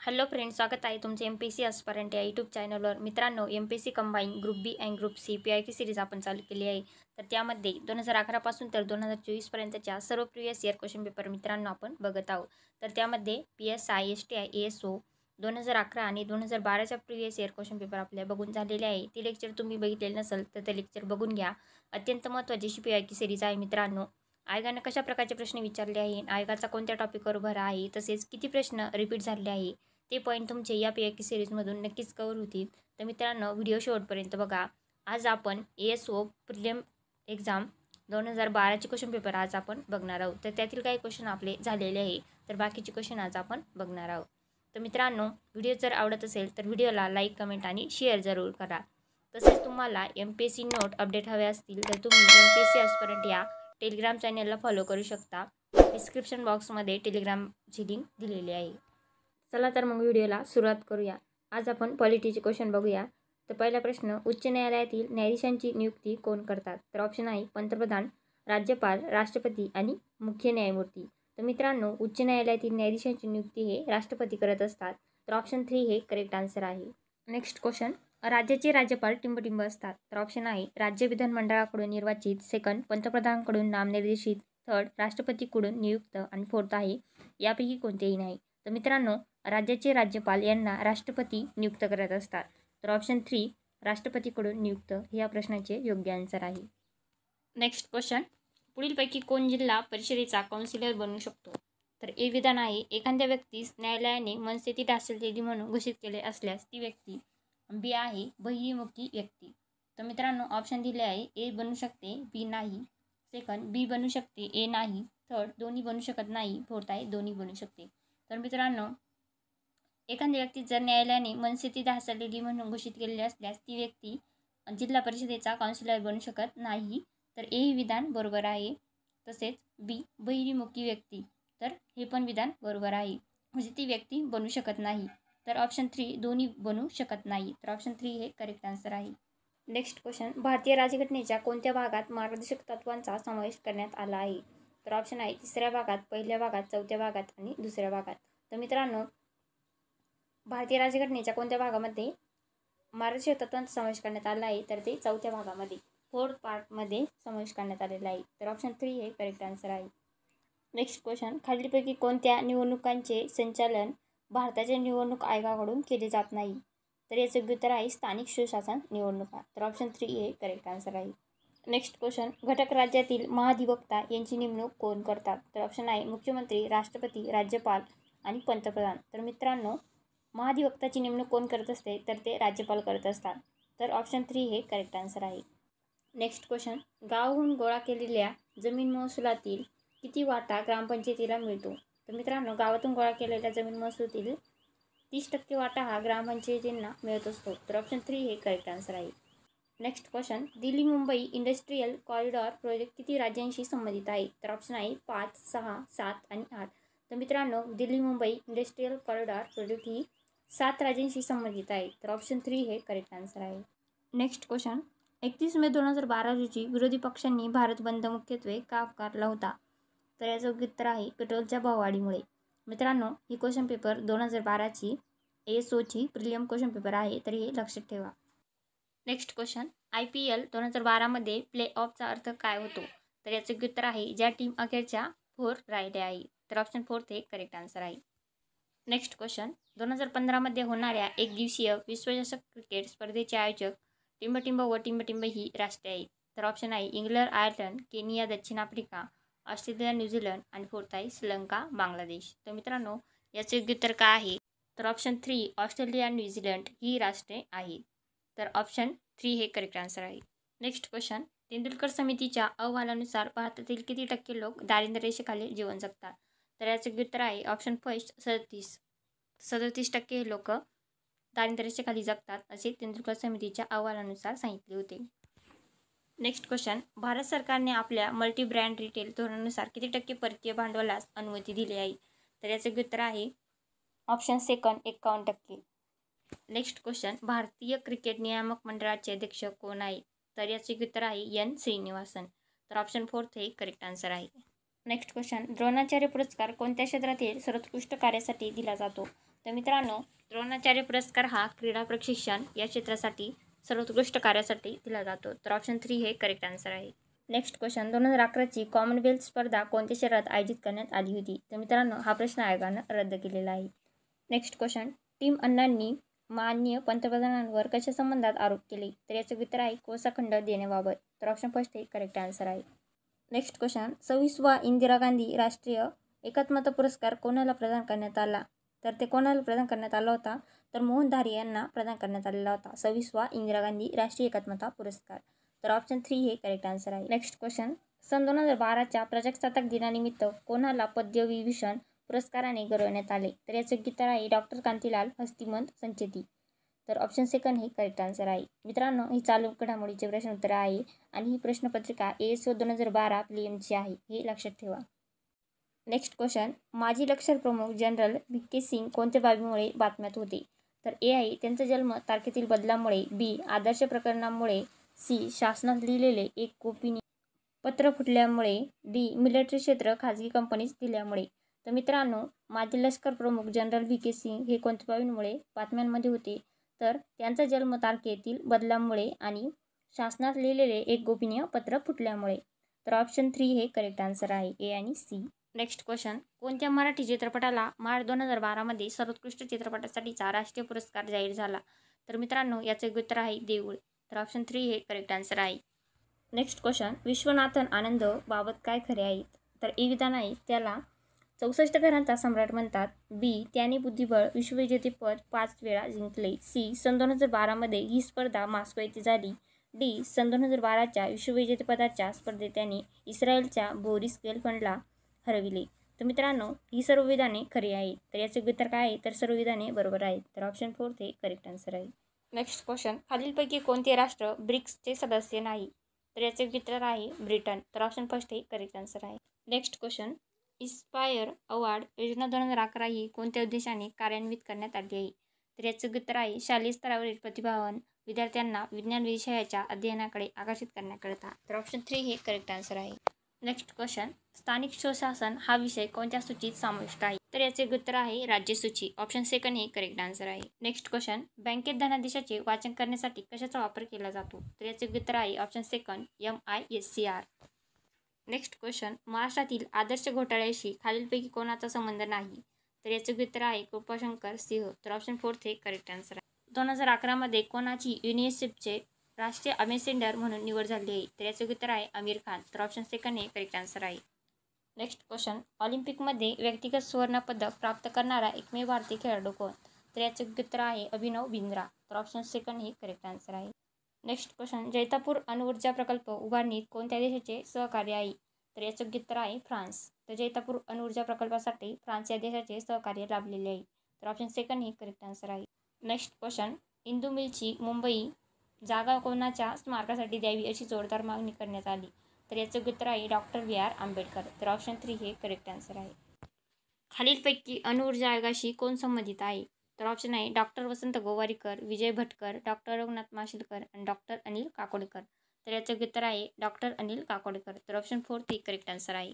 Hello friends, स्वागत आहे तुमचे MPSC एस्पायरंट या यूट्यूब चॅनलवर. मित्रांनो, MPSC combine group B and group C PIQ series आपण चालू केली आहे. तर त्यामध्ये 2011 पासून तर 2024 पर्यंतच्या सर्व प्रिवियस इयर क्वेश्चन पेपर मित्रांनो आपण बघत आहोत. तर त्यामध्ये PSI STI ASO 2011 आणि 2012च्या प्रिवियस इयर क्वेश्चन पेपर आपल्या बघून झालेले आहे. ते लेक्चर तुम्ही बघितलेले नसेल तर ते लेक्चर बघून घ्या. अत्यंत महत्त्वाची PIQ सिरीज आहे मित्रांनो. आयोगाने कशा प्रकारचे प्रश्न विचारले आहे, आयोगाचा कोणत्या टॉपिकवर भर आहे, तसेच किती प्रश्न रिपीट झाले आहे, ते पॉईंट तुमचे या PIQ सिरीजमधून नक्कीच कवर होतील. तर मित्रांनो, व्हिडिओ शेवटपर्यंत बघा. आज आपण ASO प्रिलिम एक्झाम 2012चे क्वेश्चन पेपर आज आपण बघणार आहोत. तर त्यातील काही क्वेश्चन आपले झालेले आहे, तर बाकीचे क्वेश्चन आज आपण बघणार आहोत. तर मित्रांनो, व्हिडिओ जर आवडत असेल तर व्हिडिओला लाईक, कमेंट आणि शेअर जरूर करा. तसेच तुम्हाला MPSC नोट अपडेट हवे असतील तर तुम्ही MPSC एस्पायरंट या टेलिग्राम चॅनलला फॉलो करू शकता. डिस्क्रिप्शन बॉक्समध्ये टेलिग्रामची लिंक दिलेली आहे. चला तर मग व्हिडिओला सुरुवात करूया. आज आपण पॉलिटीचे क्वेश्चन बघूया. तर पहिला प्रश्न, उच्च न्यायालयातील न्यायाधीशांची नियुक्ती कोण करतात? तर ऑप्शन आहे पंतप्रधान, राज्यपाल, राष्ट्रपती आणि मुख्य न्यायमूर्ती. तर मित्रांनो, उच्च न्यायालयातील न्यायाधीशांची नियुक्ती हे राष्ट्रपती करत असतात. तर ऑप्शन 3 हे करेक्ट आन्सर आहे. नेक्स्ट क्वेश्चन, राज्याचे राज्यपाल टिंबटिंब असतात. तर ऑप्शन आहे राज्य विधानमंडळाकडून निर्वाचित, सेकंड पंतप्रधानांकडून नामनिर्देशित, थर्ड राष्ट्रपतीकडून नियुक्त आणि फोर्थ आहे यापैकी कोणतेही नाही. तर मित्रांनो, राज्याचे राज्यपाल यांना राष्ट्रपती नियुक्त करत असतात. तर ऑप्शन 3 राष्ट्रपतीकडून नियुक्त हे या प्रश्नाचे योग्य आन्सर आहे. नेक्स्ट क्वेश्चन, पुढीलपैकी कोण जिल्हा परिषदेचा काउन्सिलर बनू शकतो? तर ए विधान आहे एखाद्या व्यक्तीस न्यायालयाने मनस्थिती ढासळलेली म्हणून घोषित केले असल्यास ती व्यक्ती. बी आहे बहिर्मुखी व्यक्ती. तर मित्रांनो, ऑप्शन दिले आहे ए बनू शकते, बी नाही, सेकंड बी बनू शकते, ए नाही, थर्ड दोन्ही बनू शकत नाही, फोर्थ आहे दोन्ही बनू शकते. तर मित्रांनो, एखादी व्यक्ती जर न्यायालयाने मनस्थिती ढासळलेली म्हणून घोषित केलेली असल्यास ती व्यक्ती जिल्हा परिषदेचा काउन्सिलर बनू शकत नाही. तर ए ही विधान बरोबर आहे. तसेच बी बहिर्मुखी व्यक्ती, तर हे पण विधान बरोबर आहे, म्हणजे ती व्यक्ती बनू शकत नाही. तर ऑप्शन 3 दोन्ही बनू शकत नाही. तर ऑप्शन 3 हे करेक्ट आन्सर आहे. नेक्स्ट क्वेश्चन, भारतीय राज्यघटनेच्या कोणत्या भागात मार्गदर्शक तत्त्वांचा समावेश करण्यात आला आहे? तर ऑप्शन आहे तिसऱ्या भागात, पहिल्या भागात, चौथ्या भागात आणि दुसऱ्या भागात. तर मित्रांनो, भारतीय राज्यघटनेच्या कोणत्या भागामध्ये मार्गदर्शक तत्त्वांचा समावेश करण्यात आला आहे? तर ते चौथ्या भागामध्ये, फोर्थ पार्टमध्ये समावेश करण्यात आलेला आहे. तर ऑप्शन 3 हे करेक्ट आन्सर आहे. नेक्स्ट क्वेश्चन, खालीलपैकी कोणत्या निवडणुकांचे संचालन भारताच्या निवडणूक आयोगाकडून केले जात नाही? तर याचे उत्तर आहे स्थानिक सुशासन निवडणुका. तर ऑप्शन 3 हे करेक्ट आन्सर आहे. नेक्स्ट क्वेश्चन, घटक राज्यातील महाधिवक्ता यांची नेमणूक कोण करतात? तर ऑप्शन आहे मुख्यमंत्री, राष्ट्रपती, राज्यपाल आणि पंतप्रधान. तर मित्रांनो, महाधिवक्ताची नेमणूक कोण करत असते? तर ते राज्यपाल करत असतात. तर ऑप्शन 3 हे करेक्ट आन्सर आहे. नेक्स्ट क्वेश्चन, गावाहून गोळा केलेल्या जमीन महसुलातील किती वाटा ग्रामपंचायतीला मिळतो? तर मित्रांनो, गावातून गोळा केलेल्या जमीन महसुलातील 30% वाटा हा ग्रामपंचायतींना मिळत असतो. तर ऑप्शन 3 हे करेक्ट आन्सर आहे. Next question, Delhi Mumbai industrial corridor project किती राज्यांशी संबंधित आहे? तर ऑप्शन आहे 5, 6, 7 आणि 8. तर मित्रांनो, Delhi Mumbai industrial corridor project ही 7 राज्यांशी संबंधित आहे. तर ऑप्शन 3 हे करेक्ट आन्सर आहे. नेक्स्ट क्वेश्चन, 31 मे 2012 रोजी विरोधी पक्षांनी भारत बंद मुख्यत्वे का पुकारला होता? तर याचं उत्तर आहे पेट्रोलच्या भाववाढीमुळे. मित्रांनो, ही क्वेश्चन पेपर 2012ची ASOची प्रिलियम क्वेश्चन पेपर आहे, तर हे लक्षात ठेवा. नेक्स्ट क्वेश्चन, IPL 2012मध्ये प्ले ऑफचा अर्थ काय होतो? तर याचे उत्तर आहे ज्या टीम अखेरच्या 4 राहिल्या आहे. तर ऑप्शन 4 हे करेक्ट आन्सर आहे. नेक्स्ट क्वेश्चन, 2015मध्ये होणाऱ्या एकदिवसीय विश्वचषक क्रिकेट स्पर्धेचे आयोजक टिंबटिंब व टिंबटिंब ही राष्ट्रे आहेत. तर ऑप्शन आहे इंग्लंड, आयर्लंड, केनिया, दक्षिण आफ्रिका, ऑस्ट्रेलिया, न्यूझीलंड आणि फोर्थ आहे श्रीलंका, बांगलादेश. तर मित्रांनो, याचे उत्तर काय आहे? तर ऑप्शन 3 ऑस्ट्रेलिया, न्यूझीलंड ही राष्ट्रे आहेत. तर ऑप्शन 3 हे करेक्ट आन्सर आहे. नेक्स्ट क्वेश्चन, तेंडुलकर समितीच्या अहवालानुसार भारतातील किती टक्के लोक दारिद्र्य रेषेखाली जीवन जगतात? तर याचे उत्तर आहे ऑप्शन फर्स्ट 37% लोक दारिद्र्य रेषेखाली जगतात, असे तेंडुलकर समितीच्या अहवालानुसार सांगितले होते. नेक्स्ट क्वेश्चन, भारत सरकारने आपल्या मल्टी ब्रँड रिटेल धोरणानुसार किती टक्के परकीय भांडवलास अनुमती दिली आहे? तर याचे उत्तर आहे ऑप्शन सेकंड 51%. नेक्स्ट क्वेश्चन, भारतीय क्रिकेट नियामक मंडळाचे अध्यक्ष कोण आहे? तर याचे उत्तर आहे N श्रीनिवासन. तर ऑप्शन 4 हे करेक्ट आन्सर आहे. नेक्स्ट क्वेश्चन, द्रोणाचार्य पुरस्कार कोणत्या क्षेत्रातील सर्वोत्कृष्ट कार्यासाठी दिला जातो? तर मित्रांनो, द्रोणाचार्य पुरस्कार हा क्रीडा प्रशिक्षण या क्षेत्रासाठी सर्वोत्कृष्ट कार्यासाठी दिला जातो. तर ऑप्शन 3 हे करेक्ट आन्सर आहे. नेक्स्ट क्वेश्चन, 2011ची कॉमनवेल्थ स्पर्धा कोणत्या शहरात आयोजित करण्यात आली होती? तर मित्रांनो, हा प्रश्न आयोगानं रद्द केलेला आहे. नेक्स्ट क्वेश्चन, टीम अण्णांनी माननीय पंतप्रधानांवर कशा संबंधात आरोप केले? तर याचं उत्तर आहे कोसा खंड देण्याबाबत. तर ऑप्शन फर्स्ट हे करेक्ट आन्सर आहे. नेक्स्ट क्वेश्चन, 26वा इंदिरा गांधी राष्ट्रीय एकात्मता पुरस्कार कोणाला प्रदान करण्यात आला? तर ते कोणाला प्रदान करण्यात आला होता? तर मोहन धारे यांना प्रदान करण्यात आलेला होता 26वा इंदिरा गांधी राष्ट्रीय एकात्मता पुरस्कार. तर ऑप्शन 3 हे करेक्ट आन्सर आहे. नेक्स्ट क्वेश्चन, सन 2012च्या प्रजासत्ताक दिनानिमित्त कोणाला पद्मविभूषण पुरस्काराने गौरवण्यात आले? तर याचे उत्तर आहे डॉक्टर कांतीलाल हस्तिमंत संचेती. तर ऑप्शन सेकंड हे करेक्ट आन्सर आहे. मित्रांनो, ही चालू घडामोडीचे प्रश्न उत्तर आहे आणि ही प्रश्नपत्रिका ASO 2012 प्रीलिमची आहे, हे लक्षात ठेवा. नेक्स्ट क्वेश्चन, माजी लष्कर प्रमुख जनरल VK सिंग कोणत्या बाबीमुळे बातम्यात होते? तर A आहे त्यांचा जन्म तारखेतील बदलामुळे, B आदर्श प्रकरणामुळे, C शासनात लिहिलेले एक गोपनीय पत्र फुटल्यामुळे, D मिलिटरी क्षेत्र खाजगी कंपनीस दिल्यामुळे. तर मित्रांनो, माजी लष्कर प्रमुख जनरल VK सिंग हे कोणत्या बाबीमुळे बातम्यांमध्ये होते? तर त्यांचा जन्म तारखेतील बदलामुळे आणि शासनात लिहिलेले एक गोपनीय पत्र फुटल्यामुळे. तर ऑप्शन 3 हे करेक्ट आन्सर आहे, A आणि C. नेक्स्ट क्वेश्चन, कोणत्या मराठी चित्रपटाला मार्च 2012मध्ये सर्वोत्कृष्ट चित्रपटासाठीचा राष्ट्रीय पुरस्कार जाहीर झाला? तर मित्रांनो, याचे उत्तर आहे देऊळ. तर ऑप्शन 3 हे करेक्ट आन्सर आहे. नेक्स्ट क्वेश्चन, विश्वनाथन आनंद बाबत काय खरे आहेत? तर A विधान आहे त्याला 64 घरांचा सम्राट म्हणतात, B त्याने बुद्धिबळ विश्वविजेतेपद 5 वेळा जिंकले, C सन 2012मध्ये ही स्पर्धा मॉस्को येथे झाली, D सन 2012च्या विश्वविजेतेपदाच्या स्पर्धेत त्याने इस्रायलच्या बोरिस गेलफंडला हरविले. तर मित्रांनो, ही सर्व विधाने खरी आहेत. तर याचे उत्तर काय आहे? तर सर्व विधाने बरोबर आहेत. तर ऑप्शन 4 हे करेक्ट आन्सर आहे. नेक्स्ट क्वेश्चन, खालीलपैकी कोणते राष्ट्र ब्रिक्सचे सदस्य नाही? तर याचे उत्तर आहे ब्रिटन. तर ऑप्शन फर्स्ट हे करेक्ट आन्सर आहे. नेक्स्ट क्वेश्चन, इन्स्पायर अवॉर्ड योजना 2011 ही कोणत्या उद्देशाने कार्यान्वित करण्यात आली आहे? तर याचे उत्तर आहे शालेय स्तरावरील प्रतिभावान विद्यार्थ्यांना विज्ञान विषयाच्या अध्ययनाकडे आकर्षित करण्याकरिता. तर ऑप्शन 3 हे करेक्ट आन्सर आहे. नेक्स्ट क्वेश्चन, स्थानिक स्वशासन हा विषय कोणत्या सूचीत समाविष्ट आहे? तर याचे उत्तर आहे राज्यसूची. ऑप्शन सेकंड हे करेक्ट आन्सर आहे. नेक्स्ट क्वेश्चन, बँकेत धनादेशाचे वाचन करण्यासाठी कशाचा वापर केला जातो? तर याचे उत्तर आहे option second MISCR. Next question, महाराष्ट्रातील आदर्श घोटाळ्याशी खालीलपैकी कोणाचा संबंध नाही? तर याचे उत्तर आहे कृपाशंकर सिंह. तर ऑप्शन 4 हे करेक्ट आन्सर आहे. 2011मध्ये कोणाची युनिसेफचे राष्ट्रीय अम्बॅसेडर म्हणून निवड झाली आहे? तर याचे उत्तर आहे आमिर खान. तर ऑप्शन सेकंड हे करेक्ट आन्सर आहे. नेक्स्ट क्वेश्चन, ऑलिम्पिकमध्ये व्यक्तिगत सुवर्णपदक प्राप्त करणारा एकमेव भारतीय खेळाडू कोण? तर याचे उत्तर आहे अभिनव बिंद्रा. तर ऑप्शन सेकंड हे करेक्ट आन्सर आहे. नेक्स्ट क्वेश्चन, जैतापूर अणुऊर्जा प्रकल्प उभारणीत कोणत्या देशाचे सहकार्य आहे? तर याचे उत्तर आहे फ्रान्स. तर जैतापूर अणुऊर्जा प्रकल्पासाठी फ्रान्स या देशाचे सहकार्य लाभलेले आहे. तर ऑप्शन सेकंड हे करेक्ट आन्सर आहे. नेक्स्ट क्वेश्चन, इंदू मिलची मुंबई जागा कोणाच्या स्मारकासाठी द्यावी अशी जोरदार मागणी करण्यात आली? तर याचे उत्तर आहे डॉक्टर BR आंबेडकर. तर ऑप्शन 3 हे करेक्ट आन्सर आहे. खालीलपैकी अणुऊर्जा आयोगाशी कोण संबंधित आहे? तर ऑप्शन आहे डॉक्टर वसंत गोवारीकर, विजय भटकर, डॉक्टर रघुनाथ माशेलकर आणि डॉक्टर अनिल काकोडकर. तर याचे उत्तर आहे डॉक्टर अनिल काकोडकर. तर ऑप्शन 4 हे करेक्ट आन्सर आहे.